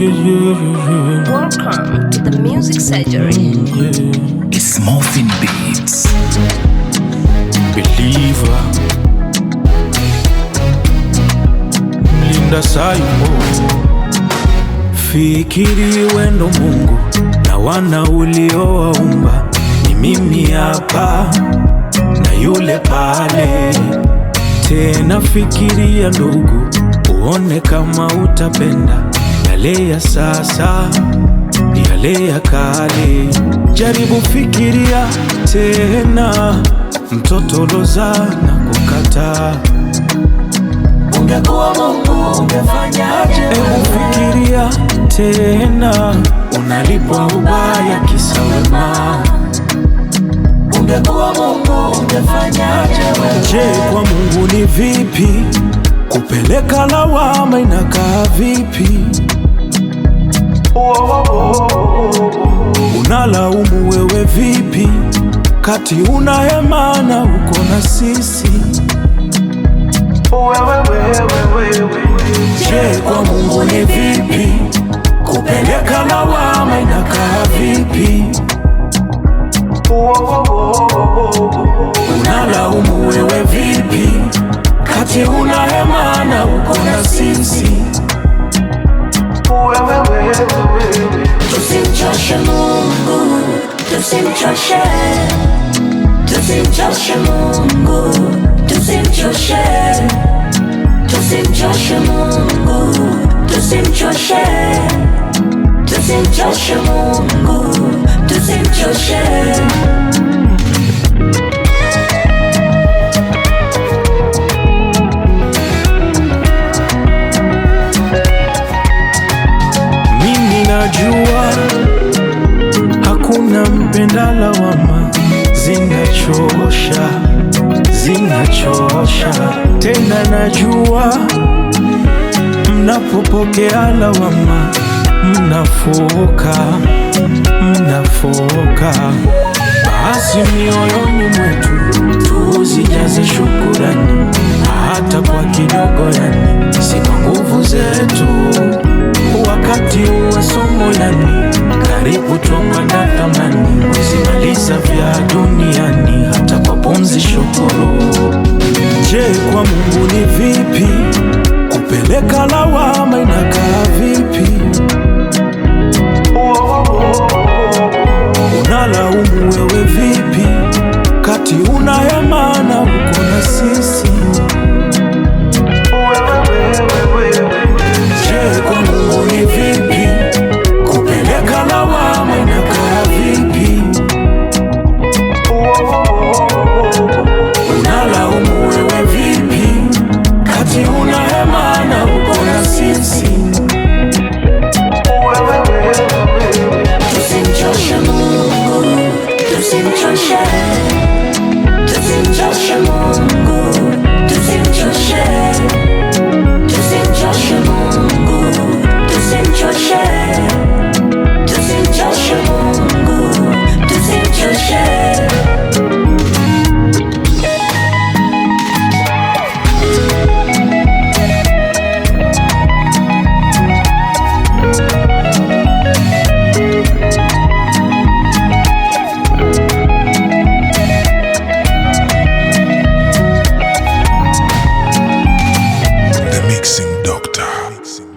Welcome to the Music Surgery. It's Morphin Beats. Believer Mlinda Sayumo. Fikiri wendo Mungu na wana uliowaumba, ni mimi hapa na yule pale. Tena fikiria ndugu, uone kama utapenda yale ya sasa, yale ya kale. Jaribu fikiria tena, mtoto loza na kukata. Ungekuwa Mungu ungefanyaje? Hebu fikiria tena, unalipwa ubaya kisa wema. Ungekuwa Mungu ungefanyaje? Je, kwa Mungu ni vipi? Kupeleka lawama inakaa vipi? Unalaumu wewe vipi, kati una hema na uko na sisi? Je, kwa Mungu ni vipi? Kupeleka lawama inakaa vipi? Unalaumu wewe vipi, kati una hema na uko na sisi? Tusimchoshe Mungu, tusimchoshe. Tusimchoshe Mungu, tusimchoshe. Tusimchoshe Mungu, tusimchoshe. Tusimchoshe Mungu, tusimchoshe. Mimi najua hakuna mpenda lawama, zinachosha, zinachosha. Tena najua mnapopokea lawama mnafoka, mnafoka. Basi mioyoni mwetu tuzijaze shukurani, hata kwa kidogo, yani si kwa nguvu zetu. Wakati uwe somo, yani karibu twapanda thamani, usimaliza vya duniani, hata kwa pumzi shukuru. Je, kwa Mungu ni vipi? Kupeleka lawama inakaa vipi? Unalaumu wewe vipi, kati una hema na uko na sisi? Je, kwa Mungu ni vipi? Kupeleka lawama inakaa vipi? Unalaumu wewe vipi, kati una hema na uko na sisi? Tusimchoshe Mungu, tusimchoshe. Tusimchoshe Mungu, tusimchoshe. Tusimchoshe Mungu, tusimchoshe. Tusimchoshe Mungu, tusimchoshe. The Mixing Doctor.